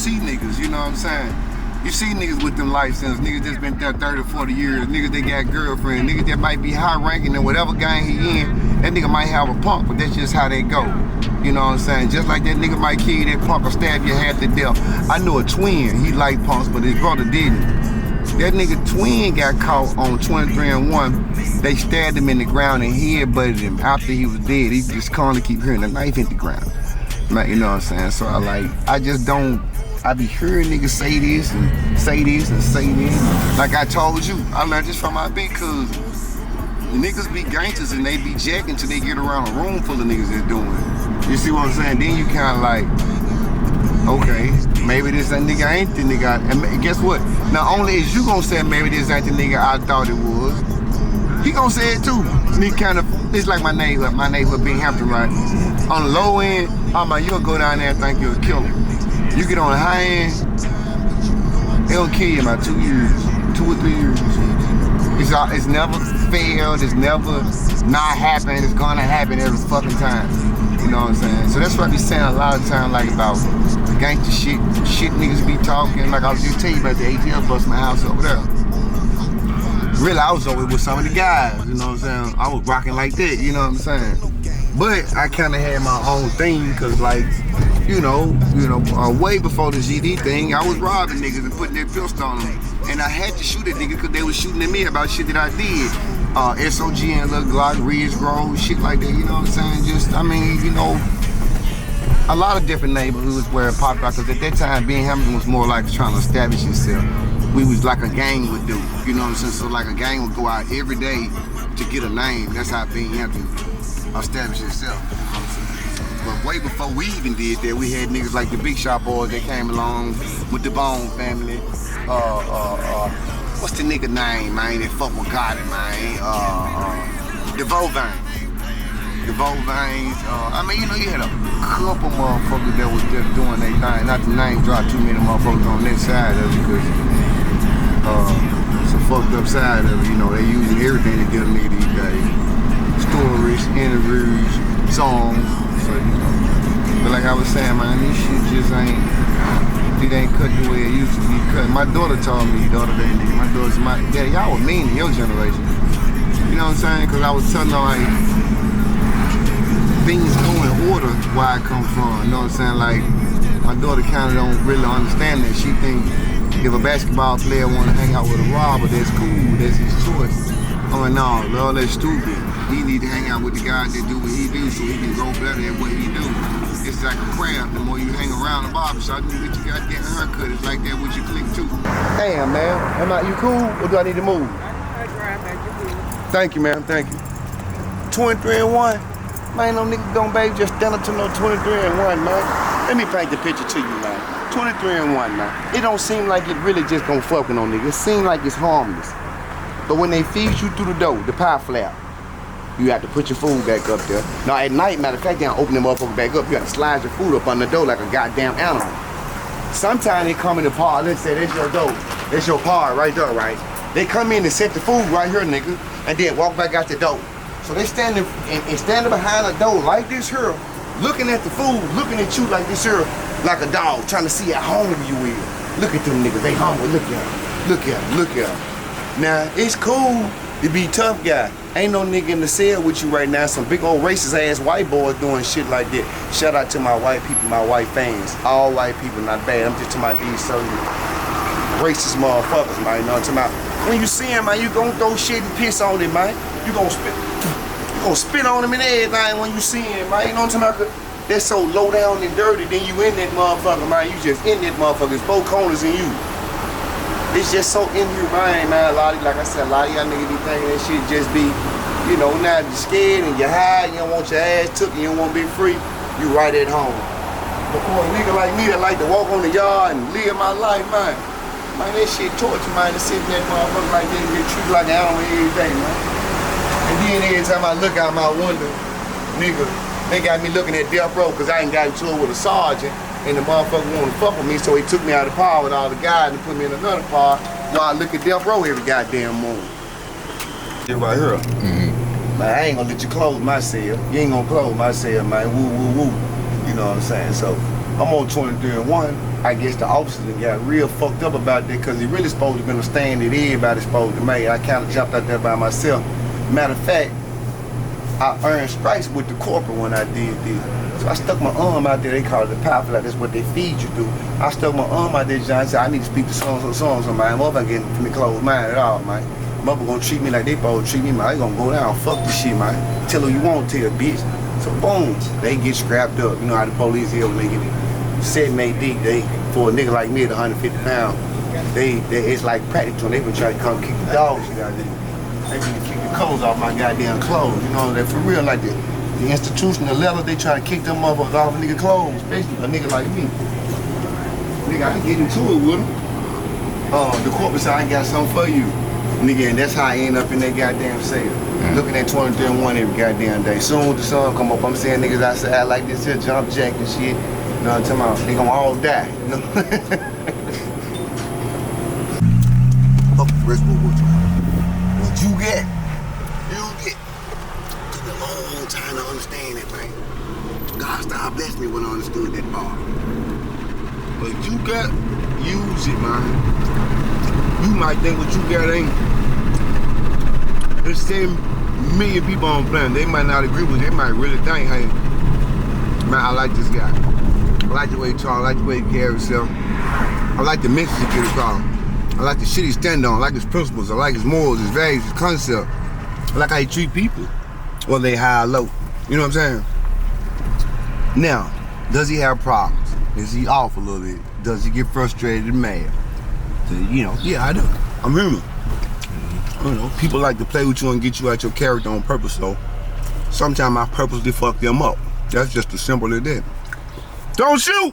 see niggas, you know what I'm saying? You see niggas with them life sentences, niggas that's been there 30, 40 years, niggas that got girlfriends, niggas that might be high ranking in whatever gang he in, that nigga might have a punk, but that's just how they go. You know what I'm saying? Just like that nigga might kill you, that punk or stab you half to death. I knew a twin, he liked punks, but his brother didn't. That nigga twin got caught on 23 and 1. They stabbed him in the ground and headbutted him after he was dead. He just calmly keep hearing the knife hit the ground. Like, you know what I'm saying? So I just don't, I be hearing niggas say this and say this and say this. Like I told you, I learned this from my big cousin. Niggas be gangsters and they be jacking till they get around a room full of niggas that's doing it. You see what I'm saying? Then you kind of like, okay, maybe this nigga ain't the nigga. And guess what? Not only is you gonna say maybe this ain't the nigga I thought it was, he gonna say it too. Me kind of, it's like my neighborhood Binghamton, right? On the low end, I'm like, you'll go down there and think you're a killer. You get on the high end, they'll kill you in about 2 years, 2 or 3 years. It's never failed, it's never not happened, it's gonna happen every fucking time. You know what I'm saying? So that's what I be saying a lot of times, like about gangster shit niggas be talking. Like I was just telling you about the ATL bus my house over there. Really, I was over with some of the guys, you know what I'm saying? I was rocking like that, you know what I'm saying? But I kind of had my own thing, cause like, you know, way before the GD thing, I was robbing niggas and putting that pistol on them. And I had to shoot at niggas cause they was shooting at me about shit that I did. SOG and Lil Glock, Ridge Grove, shit like that, you know what I'm saying? Just, I mean, you know, a lot of different neighborhoods where it popped out, cause at that time, Binghamton was more like trying to establish itself. We was like a gang would do, you know what I'm saying? So like a gang would go out every day to get a name. That's how Binghamton established itself. But way before we even did that, we had niggas like the Big Shot Boys that came along with the Bone family. What's the nigga name, man? That fuck with Gotti, man. The Veins. The Veins. I mean, you know, you had a couple motherfuckers that was just doing their thing. Not to name drop too many motherfuckers on that side of it, because it's a fucked up side of it. You know, they using everything to get a nigga these days. Stories, interviews, songs. So, you know. But like I was saying, man, this shit just ain't cut the way it used to be cut. My daughter told me the other day, nigga, my daughter's yeah, y'all were mean in your generation. You know what I'm saying? Because I was telling her, like, things go in order where I come from. You know what I'm saying? Like, my daughter kind of don't really understand that. She think if a basketball player want to hang out with a robber, that's cool, that's his choice. I'm like, no, Lord, that's stupid. He need to hang out with the guys that do what he do so he can go better at what he do. It's like a craft. The more you hang around the barbershop, you get your goddamn haircut. It's like that with your click too. Damn, man. You cool or do I need to move? Thank you, man. Thank you. 23 and 1. Man, no nigga don't baby just stand up to no 23 and 1, man. Let me paint the picture to you, man. 23 and 1, man. It don't seem like it really just gonna fuck with no nigga. It seems like it's harmless. But when they feed you through the door, the pie flap, you have to put your food back up there. Now at night, matter of fact, they don't open them motherfucker back up. You have to slide your food up on the door like a goddamn animal. Sometimes they come in the pod, let's say that's your door. That's your pod right there, right? They come in and set the food right here, nigga, and then walk back out the door. So they standing behind the door like this here, looking at the food, looking at you like this here, like a dog, trying to see how hungry you is. Look at them niggas, they hungry, look at them, look at them, look at them. Now, it's cool to be tough guy. Ain't no nigga in the cell with you right now. Some big old racist ass white boys doing shit like that. Shout out to my white people, my white fans. All white people, not bad. I'm just talking about these certain racist motherfuckers, man. You know what I'm talking about? When you see him, man, you gon' throw shit and piss on him, man. You gon' spit on him and everything when you see him, man. You know what I'm talking about? That's so low down and dirty, then you in that motherfucker, man. You just in that motherfucker. It's four corners in you. It's just so inhumane, man. Like I said, a lot of y'all niggas be thinking that shit just be, you know, now you're scared and you're high, you don't want your ass took and you don't want to be free, you right at home. But for a nigga like me that like to walk on the yard and live my life, man, that shit torture, man, to sit in that motherfucker like that and get treated like an animal every day, man. And then every time I look out my window, nigga, they got me looking at Deathrow because I ain't got into it with a sergeant. And the motherfucker wanted to fuck with me, so he took me out of the pod with all the guys and put me in another pod while I look at Deathrow every goddamn morning. Shit right here. Man, I ain't gonna let you close my cell. You ain't gonna close my cell, man. Woo, woo, woo. You know what I'm saying? So, I'm on 23-1. I guess the officers got real fucked up about that because he really supposed to have been a stand that everybody's supposed to make. I kind of jumped out there by myself. Matter of fact, I earned stripes with the corporate when I did this. So I stuck my arm out there. They call it the power, like that's what they feed you through. I stuck my arm out there, John. I said, I need to speak to so-and-so, man. Motherfucker getting for me closed mind at all, man. Motherfucker gonna treat me like they supposed to treat me, man. They gonna go down, fuck this shit, man. Tell who you want to tell, bitch. So boom, they get scrapped up. You know how the police here when they get set made deep. They for a nigga like me at 150 pounds, it's like practice when they been trying to come kick the dog shit out there. They been kick the clothes off my goddamn clothes. You know that for real like that. The institutional level, they try to kick them motherfuckers off a nigga clothes, especially a nigga like me. Nigga, I can get into it with them. The corporate side, I got something for you. Nigga, and that's how I end up in that goddamn sale. Looking at 23-1 every goddamn day. Soon as the sun come up, I'm seeing niggas outside like this here, jump jack and shit. You know what I'm talking about? They gonna all die, you know? Oh, Rich, what you get? Took a long time to understand it, man. God started blessing me when I understood that part. But you got, use it, man. You might think what you got ain't. There's 10 million people on the planet. They might not agree with it. They might really think, hey, man, I like this guy. I like the way he talks. I like the way he carries himself. I like the message he gets across. I like the shit he stand on. I like his principles. I like his morals, his values, his concept. I like how he treat people, whether they high or low. You know what I'm saying? Now, does he have problems? Is he off a little bit? Does he get frustrated and mad? You know, yeah, I do. I'm human. You know, people like to play with you and get you out your character on purpose, so sometimes I purposely fuck them up. That's just as simple as that. Don't shoot!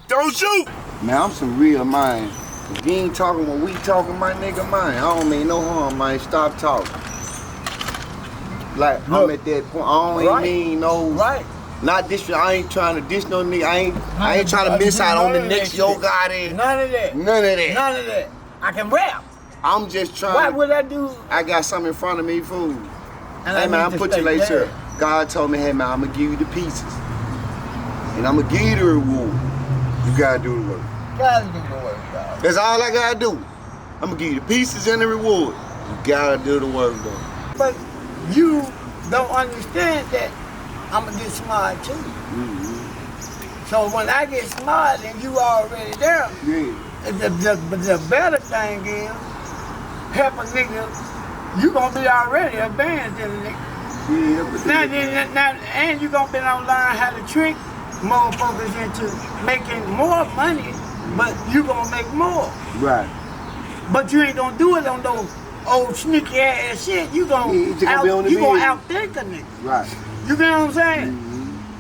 Don't shoot! Man, I'm some real man. If you ain't talking when we talking, my nigga, man, I don't mean no harm, man. Stop talking. Like, look, I'm at that point. I don't mean no... Right. Not this, I ain't trying to diss no nigga. I ain't trying to miss out on the next yo goddamn. None of that. None of that. None of that. I can rap. I'm just trying. What would I do? I got something in front of me, fool. And hey man, I'm put you later. God told me, hey man, I'm gonna give you the pieces. And I'm gonna give you the reward. You gotta do the work. Gotta do the work, dog. That's all I gotta do. I'm gonna give you the pieces and the reward. You gotta do the work though. But you don't understand that I'm gonna get smart too. So when I get smart and you already there, the better thing is, help a nigga, you gonna be already advanced in the nigga. Now, and you gonna be able to learn how to trick motherfuckers into making more money, but you gonna make more. Right. But you ain't gonna do it on those old sneaky ass shit. You gonna outthink a nigga. Right. You get what I'm saying?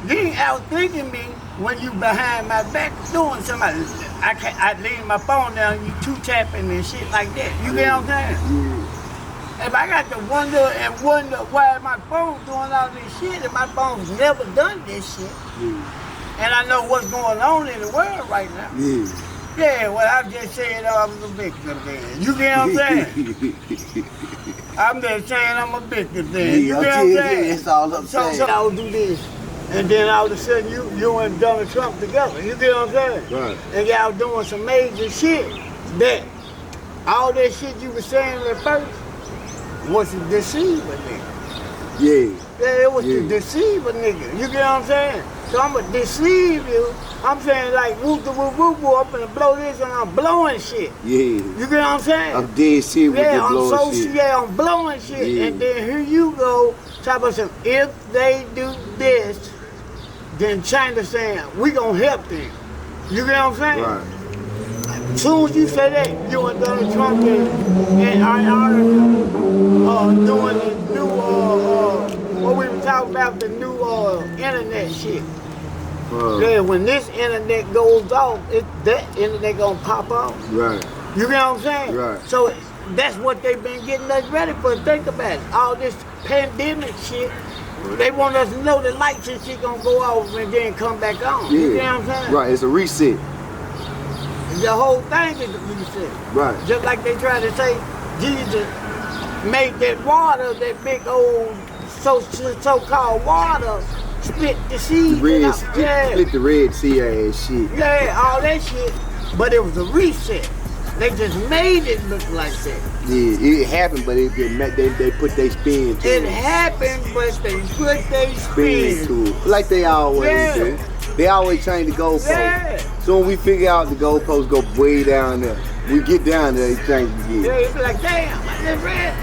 You ain't outthinking me when you behind my back doing something. I leave my phone down, you two tapping and shit like that. You get what I'm saying? If I got to wonder why my phone's doing all this shit and my phone's never done this shit, and I know what's going on in the world right now. Yeah, well, I'm just saying I'm a victim then. You get what I'm saying? I'm just saying I'm a victim then. You get what I'm saying? It's all I'm saying. So I'll do this. And then all of a sudden you and Donald Trump together. You get what I'm saying? Right. And y'all doing some major shit that all that shit you were saying at first was to deceive a nigga. Yeah. Yeah, it was to deceive a nigga. You get what I'm saying? So I'm gonna deceive you. I'm saying like whoop the whoop whoop whoop up and blow this and I'm blowing shit. Yeah. You get what I'm saying? I'm dead serious with the blowing shit. Yeah, I'm blowing shit. Yeah. And then here you go, talk about some, if they do this, then China's saying, we gonna help them. You get what I'm saying? Right. As soon as you say that, you and Donald Trump and doing the new, what we were talking about, the new internet shit. Yeah, when this internet goes off, that internet gonna pop off. Right. You get what I'm saying? Right. So that's what they've been getting us ready for. Think about it. All this pandemic shit, they want us to know the lights and shit gonna go off and then come back on. Yeah. You get what I'm saying? Right, it's a reset. The whole thing is a reset. Right. Just like they try to say Jesus made that water, that big old so-called water, split the seed. Split the Red Sea ass shit. Yeah, all that shit. But it was a reset. They just made it look like that. Yeah, it happened, but they put their spin to it. It happened, but they put their spin to it. Like they always do. They always change the goalpost. Yeah. So when we figure out the goalposts go way down there, we get down there, they change it again. Yeah, you be like, damn, I just read.